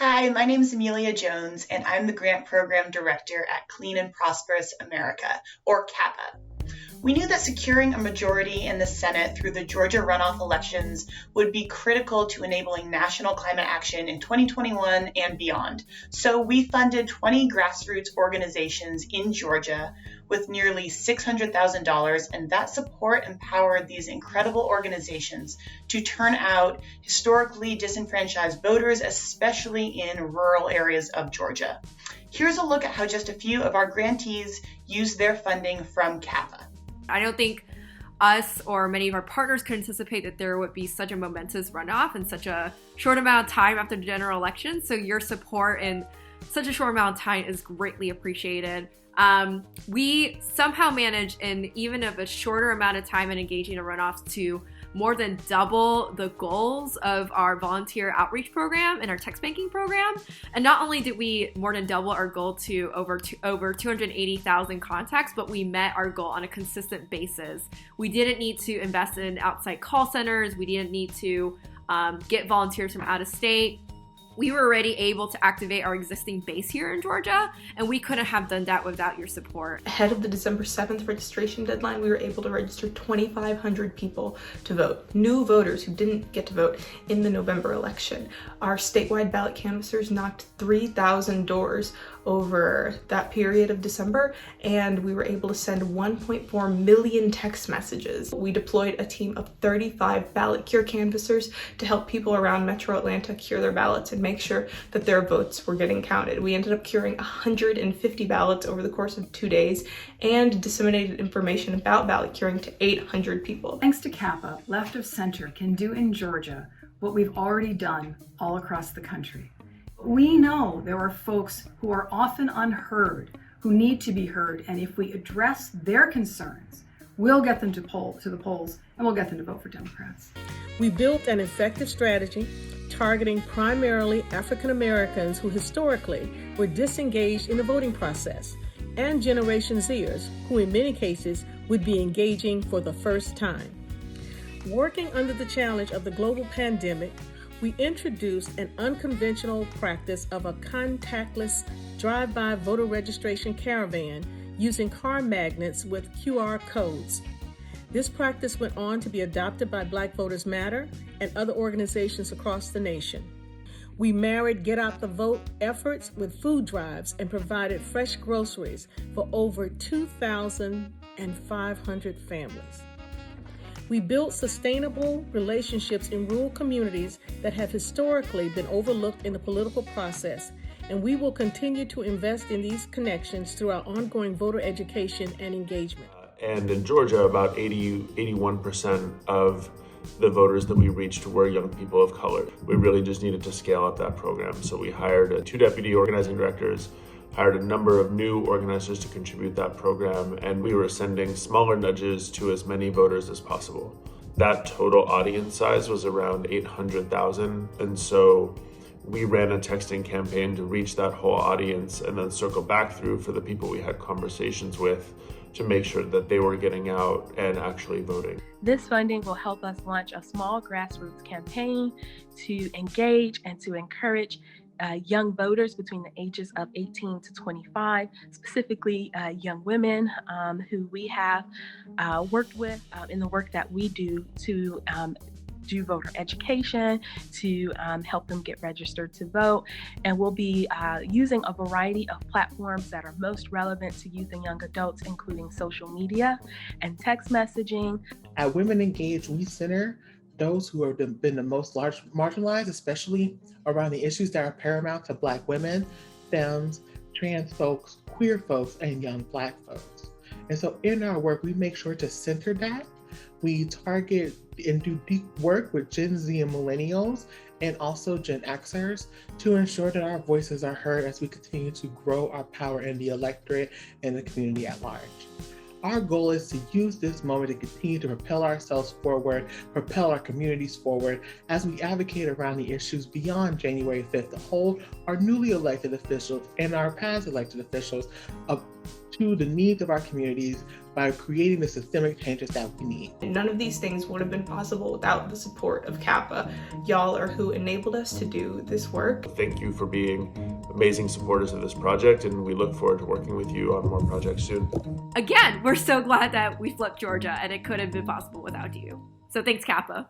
Hi, my name is Amelia Jones, and I'm the Grant Program Director at Clean and Prosperous America, or CAPA. We knew that securing a majority in the Senate through the Georgia runoff elections would be critical to enabling national climate action in 2021 and beyond. So we funded 20 grassroots organizations in Georgia with nearly $600,000, and that support empowered these incredible organizations to turn out historically disenfranchised voters, especially in rural areas of Georgia. Here's a look at how just a few of our grantees used their funding from CAPA. I don't think us or many of our partners could anticipate that there would be such a momentous runoff in such a short amount of time after the general election. So your support in such a short amount of time is greatly appreciated. We somehow managed in even of a shorter amount of time in engaging in runoffs to more than double the goals of our volunteer outreach program and our text banking program. And not only did we more than double our goal to over 280,000 contacts, but we met our goal on a consistent basis. We didn't need to invest in outside call centers. We didn't need to get volunteers from out of state. We were already able to activate our existing base here in Georgia, and we couldn't have done that without your support. Ahead of the December 7th registration deadline, we were able to register 2,500 people to vote, new voters who didn't get to vote in the November election. Our statewide ballot canvassers knocked 3,000 doors over that period of December, and we were able to send 1.4 million text messages. We deployed a team of 35 ballot cure canvassers to help people around Metro Atlanta cure their ballots and make sure that their votes were getting counted. We ended up curing 150 ballots over the course of 2 days and disseminated information about ballot curing to 800 people. Thanks to CAPA, Left of Center can do in Georgia what we've already done all across the country. We know there are folks who are often unheard, who need to be heard, and if we address their concerns, we'll get them to the polls, and we'll get them to vote for Democrats. We built an effective strategy targeting primarily African Americans who historically were disengaged in the voting process, and Generation Zers, who in many cases would be engaging for the first time. Working under the challenge of the global pandemic, we introduced an unconventional practice of a contactless drive-by voter registration caravan using car magnets with QR codes. This practice went on to be adopted by Black Voters Matter and other organizations across the nation. We married Get Out the Vote efforts with food drives and provided fresh groceries for over 2,500 families. We built sustainable relationships in rural communities that have historically been overlooked in the political process, and we will continue to invest in these connections through our ongoing voter education and engagement. And in Georgia, about 81% of the voters that we reached were young people of color. We really just needed to scale up that program. So we hired 2 deputy organizing directors, hired a number of new organizers to contribute that program, and we were sending smaller nudges to as many voters as possible. That total audience size was around 800,000, and so we ran a texting campaign to reach that whole audience and then circle back through for the people we had conversations with to make sure that they were getting out and actually voting. This funding will help us launch a small grassroots campaign to engage and to encourage young voters between the ages of 18 to 25, specifically young women who we have worked with in the work that we do to do voter education, to help them get registered to vote. And we'll be using a variety of platforms that are most relevant to youth and young adults, including social media and text messaging. At Women Engage, we center those who have been the most marginalized, especially around the issues that are paramount to Black women, femmes, trans folks, queer folks, and young Black folks. And so in our work, we make sure to center that. We target and do deep work with Gen Z and millennials and also Gen Xers to ensure that our voices are heard as we continue to grow our power in the electorate and the community at large. Our goal is to use this moment to continue to propel ourselves forward, propel our communities forward as we advocate around the issues beyond January 5th to hold our newly elected officials and our past elected officials to the needs of our communities by creating the systemic changes that we need. None of these things would have been possible without the support of Kappa. Y'all are who enabled us to do this work. Thank you for being amazing supporters of this project, and we look forward to working with you on more projects soon. Again, we're so glad that we flipped Georgia, and it couldn't have been possible without you. So thanks, Kappa.